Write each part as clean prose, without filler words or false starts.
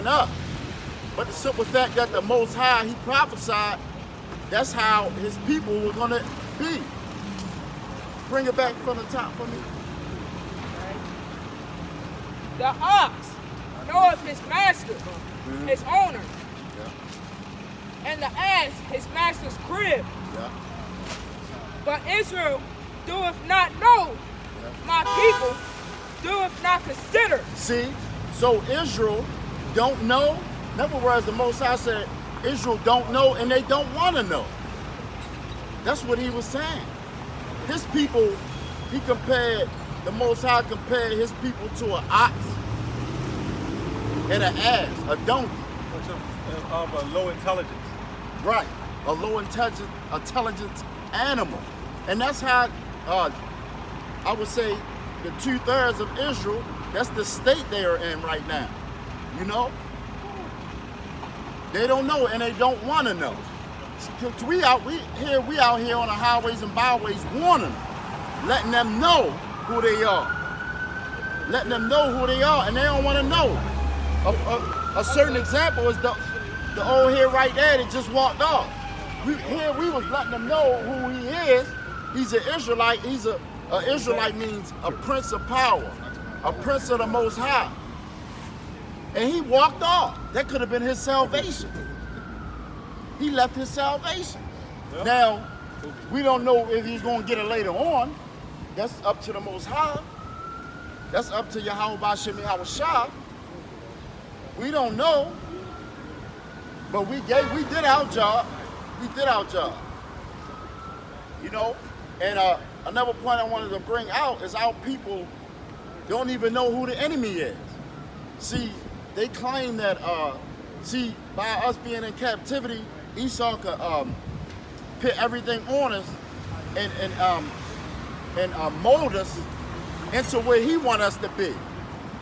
waking up. But the simple fact that the Most High, he prophesied, that's how his people were going to be. Bring it back from the top for me. The ox knoweth his master, his owner, and the ass his master's crib. But Israel doeth not know, my people doeth not consider. See, so Israel don't know. In other words, the Most High said, Israel don't know and they don't want to know. That's what he was saying. His people, the Most High compared his people to an ox and an ass, a donkey. Of a low intelligence. Right, a low intelligence animal. And that's how, I would say, the 2/3 of Israel, that's the state they are in right now. You know? They don't know and they don't want to know. We out here on the highways and byways warning them, letting them know who they are. Letting them know who they are, and they don't want to know. A certain example is the old head right there that just walked off. We was letting them know who he is. He's an Israelite. An Israelite means a prince of power, a prince of the Most High. And he walked off. That could have been his salvation. He left his salvation. Yep. Now, we don't know if he's going to get it later on. That's up to the Most High. That's up to Yahweh B'Shem Yahweh Shah. We don't know. But we did our job. We did our job. You know? And another point I wanted to bring out is our people don't even know who the enemy is. See, they claim that, by us being in captivity, Esau could put everything on us and mold us into where he wants us to be,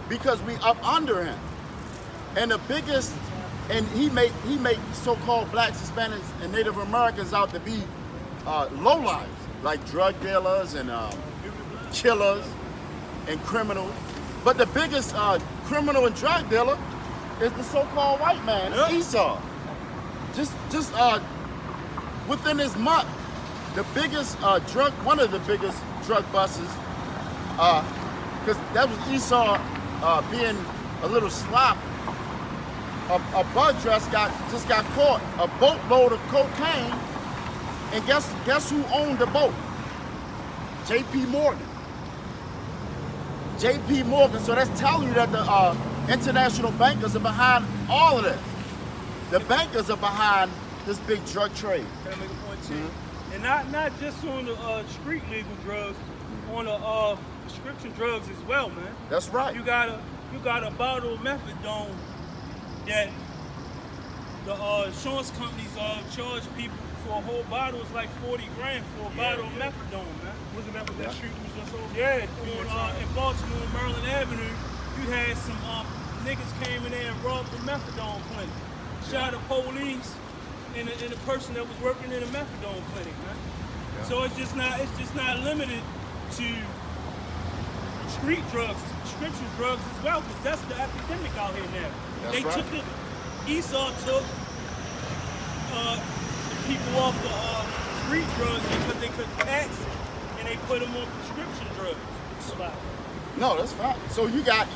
because we up under him. And the biggest, and he make so-called blacks, Hispanics, and Native Americans out to be lowlifes, like drug dealers and killers and criminals. But the biggest criminal and drug dealer is the so-called white man, it's Esau. Just within this month, the biggest one of the biggest drug busts, because that was Esau being a little sloppy. A bud dress just got caught, a boatload of cocaine, and guess who owned the boat? J.P. Morgan. J.P. Morgan. So that's telling you that the international bankers are behind all of this. The bankers are behind this big drug trade. Can I make a point too? And not just on the street legal drugs, on the prescription drugs as well, man. That's right. You got a bottle of methadone that the insurance companies charge people for a whole bottle. It's like 40 grand for a bottle of methadone, man. Wasn't that what that street was just over? Yeah, in Baltimore, Maryland Avenue, you had some niggas came in there and robbed the methadone clinic. Shot the police and the person that was working in a methadone clinic, man. Yeah. So it's just not limited to street drugs, it's prescription drugs as well, because that's the epidemic out here now. Esau took the people off the street drugs because they couldn't tax it, and they put them on prescription drugs. No, that's fine. So you got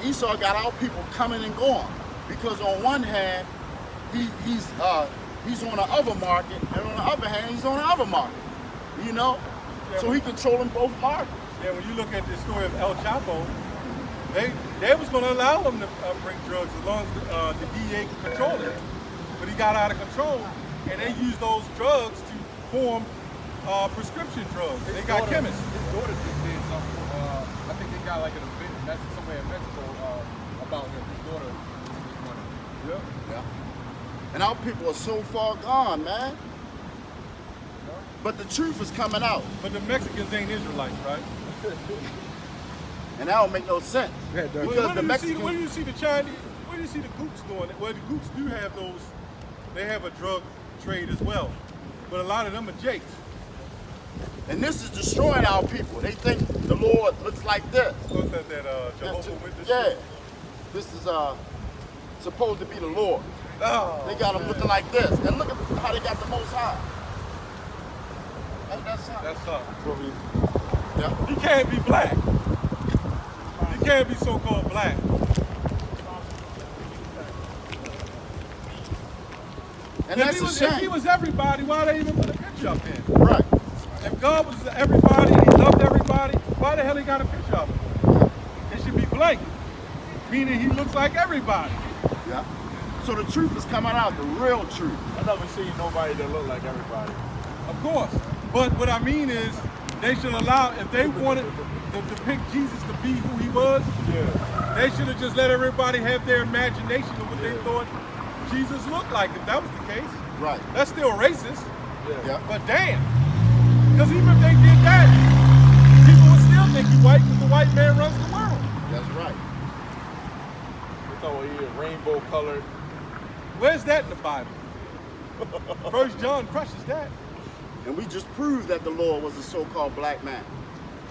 Esau got our people coming and going, because on one hand he's on the other market, and on the other hand he's on the other market. You know, so he controlling both markets. Yeah, when you look at the story of El Chapo, they was going to allow him to bring drugs as long as the DEA could control it. But he got out of control, and they used those drugs to form prescription drugs. They got chemists. His daughter just did something. I think they got like an event somewhere in Mexico about him. His daughter was running. Yeah. And our people are so far gone, man. But the truth is coming out. But the Mexicans ain't Israelites, right? And that don't make no sense. Yeah, because the Mexicans... Where do you see the Chinese, where do you see the Goots doing it? Well, the Goots do have those, they have a drug trade as well. But a lot of them are jakes. And this is destroying our people. They think the Lord looks like this. What's that Jehovah's Witness? Yeah. This is supposed to be the Lord. Oh, They got them looking like this. And look at how they got the Most High. Ain't that something? That's something. Yeah. He can't be black. He can't be so-called black. And that's a If shame. he was everybody, why they even put a picture up there? Right. If God was everybody and he loved everybody, why the hell he got a picture of him? It should be blank, meaning he looks like everybody. Yeah. So the truth is coming out, the real truth. I never seen nobody that look like everybody. Of course. But what I mean is, they should allow, if they wanted to depict Jesus to be who he was, they should have just let everybody have their imagination of what they thought Jesus looked like, if that was the case. Right. That's still racist. Yeah. But damn. Because even if they did that, people would still think he's white because the white man runs the world. That's right. They thought he was rainbow colored. Where's that in the Bible? 1 John crushes that. And we just proved that the Lord was a so-called black man.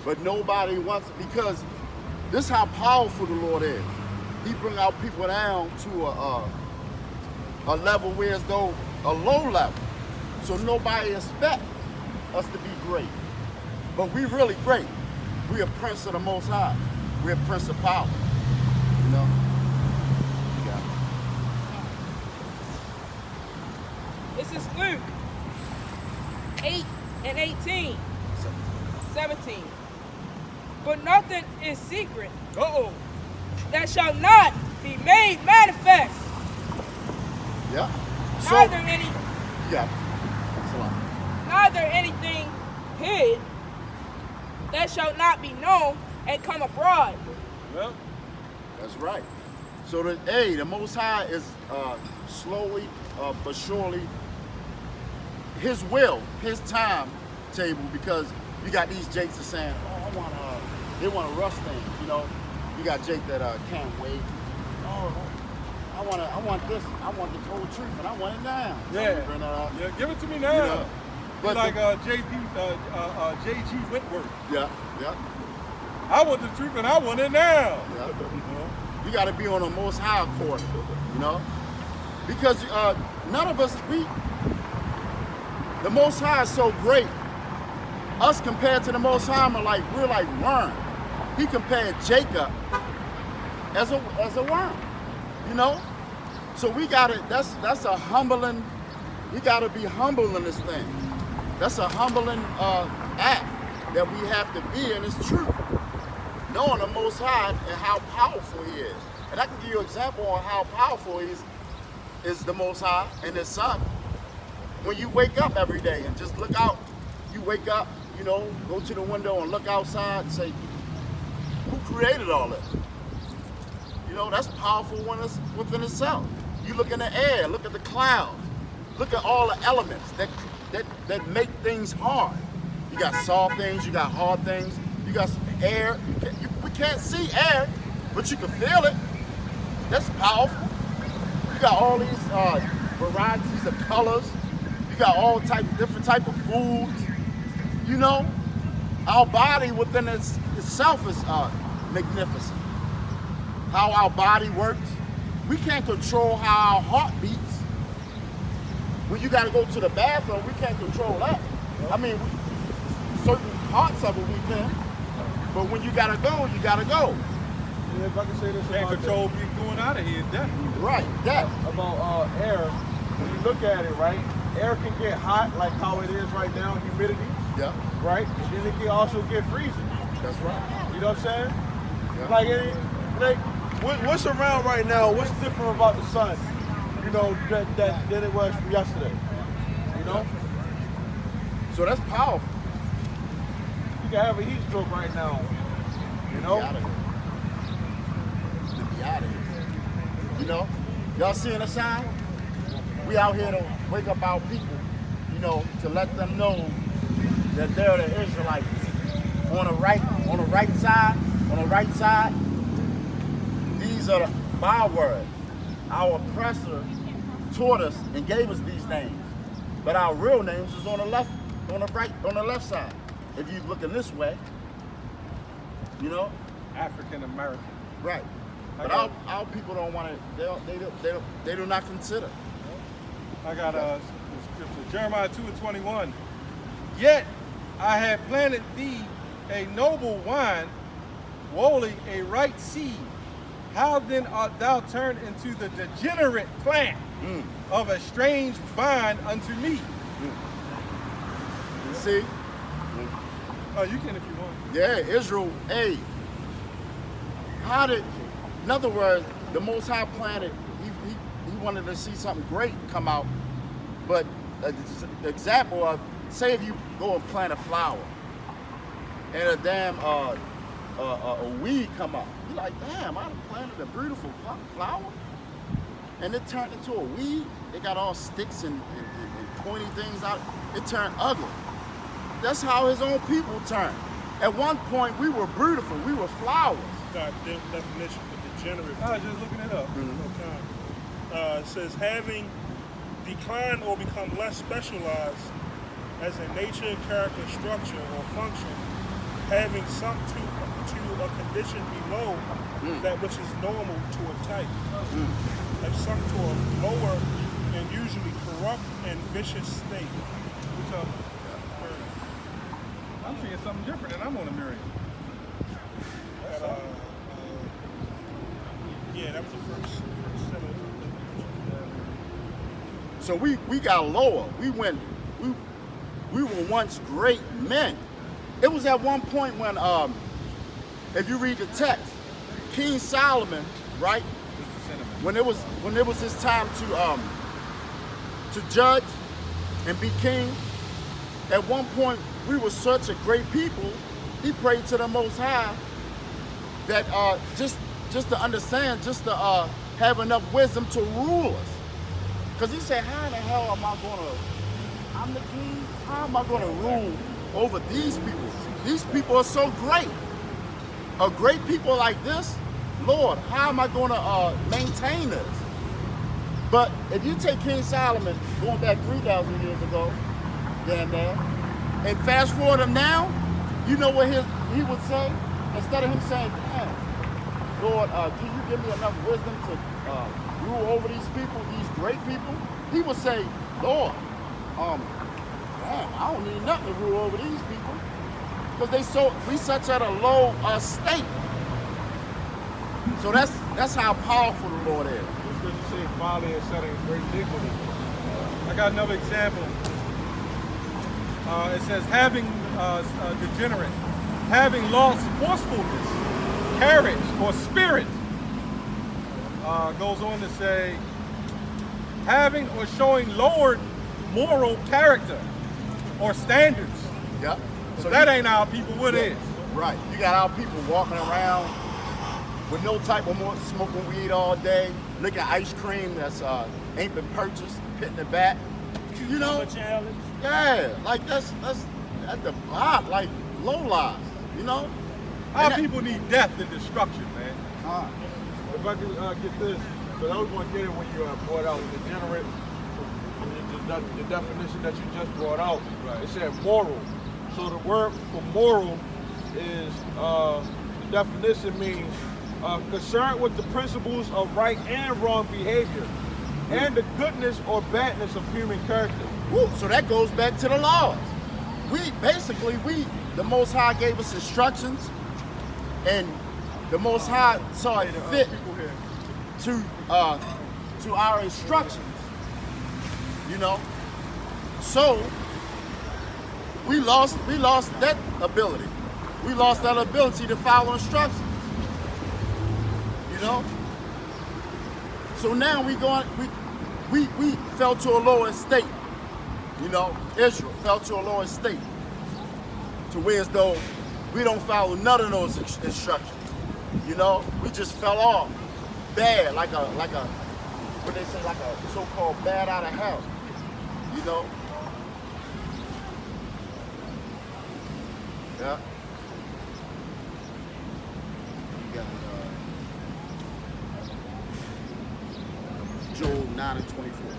But nobody wants, because this is how powerful the Lord is. He bring our people down to a level where as though a low level. So nobody expect us to be great. But we really great. We a prince of the Most High. We're a prince of power. You know? Yeah. This is Luke 8 and 18, 17. But nothing is secret that shall not be made manifest. Yeah. So, Neither any, yeah. That's a lot. neither anything hid that shall not be known and come abroad. Well, That's right. So the Most High is slowly but surely His will, His timetable, because you got these Jakes that saying, "Oh, they want to rush things." You know, you got Jake that can't wait. Oh, I want this. I want the whole truth, and I want it now. yeah. Bring that out. Yeah, give it to me now. You know, But but like J.G. Whitworth. yeah. I want the truth and I want it now. Yeah. You got to be on the Most High court, you know, because none of us the Most High is so great. Us compared to the Most High, we're like worm. He compared Jacob as a worm, you know. So we gotta. That's a humbling. We gotta be humble in this thing. That's a humbling act that we have to be, and it's true. Knowing the Most High and how powerful He is. And I can give you an example on how powerful He is the Most High and His Son. When you wake up every day and just look out, you wake up, you know, go to the window and look outside and say, who created all this? You know, that's powerful within itself. You look in the air, look at the clouds, look at all the elements that make things hard. You got soft things, you got hard things, you got air. We can't see air, but you can feel it. That's powerful. You got all these varieties of colors. You got all different type of foods. You know, our body within itself is magnificent. How our body works. We can't control how our heart beats. When you got to go to the bathroom, we can't control that. I mean, certain parts of it we can, but when you gotta go, you gotta go. And if I can say this Can't about control me going out of here, definitely. Right, that. about air, when you look at it, right, air can get hot like how it is right now, humidity, Yeah, right? And then it can also get freezing. that's right. You know what I'm saying? Yeah. Like what's around right now? What's different about the sun? You know, than it was from yesterday. You know? So that's powerful. You can have a heat stroke right now. You know? Be out of here. To be out of here. You know? Y'all seeing the sign? We out here to wake up our people, you know, to let them know that they're the Israelites. On the right side, these are the bywords. Our oppressor taught us and gave us these names. But our real names is on the left, on the left side. If you're looking this way, you know? African American. Right. But our people don't want to. They do not consider. I got the scripture, Jeremiah 2:21. Yet I have planted thee a noble vine, wholly a right seed. How then art thou turned into the degenerate plant of a strange vine unto me? You see? Oh, you can if you want. Yeah, Israel, hey. How did, in other words, the Most High planted, he wanted to see something great come out. But the example of, say if you go and plant a flower and a damn a weed come out. You're like, damn, I planted a beautiful flower and it turned into a weed. They got all sticks and pointy things out. It turned ugly. That's how his own people turned. At one point, we were beautiful. We were flowers. Got definition for degenerate. I was just looking it up. Okay. It says having declined or become less specialized as a nature, character, structure, or function, having sunk to a condition below that which is normal to a type, have sunk to a lower and usually corrupt and vicious state. I'm seeing something different and I'm on a Miriam. Yeah, that was the first sentence. So we got lower. We were once great men. It was at one point when, if you read the text, King Solomon, right? When it was his time to judge and be king, at one point we were such a great people. He prayed to the Most High that just to understand, just to have enough wisdom to rule us. Because he said, how in the hell am I gonna, I'm the king, how am I gonna rule over these people? These people are so great. A great people like this, Lord, how am I gonna maintain this? But if you take King Solomon, going back 3,000 years ago, and fast forward him now, you know what he would say? Instead of him saying, damn, Lord, can you give me enough wisdom to rule over these people, these great people? He would say, Lord, damn, I don't need nothing to rule over these people. Because we such at a low state. So that's how powerful the Lord is. It's good to say folly and setting great dignity. I got another example. It says having degenerate, having lost forcefulness, courage, or spirit. Goes on to say having or showing lowered moral character or standards. Yep. So that ain't our people, what is? Right. You got our people walking around with no type of more smoking weed all day, licking ice cream that's ain't been purchased, hitting the back. You know? Yeah, like that's at the bottom, like low lives, you know? Our people need death and destruction, man. If I could get this, but I was going to get it when you brought out degenerate, the definition that you just brought out. Right. It said moral. So the word for moral is, the definition means concerned with the principles of right and wrong behavior and the goodness or badness of human character. Woo, so that goes back to the laws. The Most High gave us instructions, and the Most High saw it fit to our instructions. You know, so we lost that ability. We lost that ability to follow instructions. You know, so now we fell to a lower state. You know, Israel fell to a lower state, to where as though we don't follow none of those instructions. You know, we just fell off bad, like a what they say, like a so-called bad out of hell. You know? Yeah. You got Joel 9:24.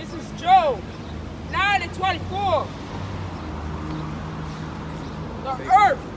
This is Job 9:24. The earth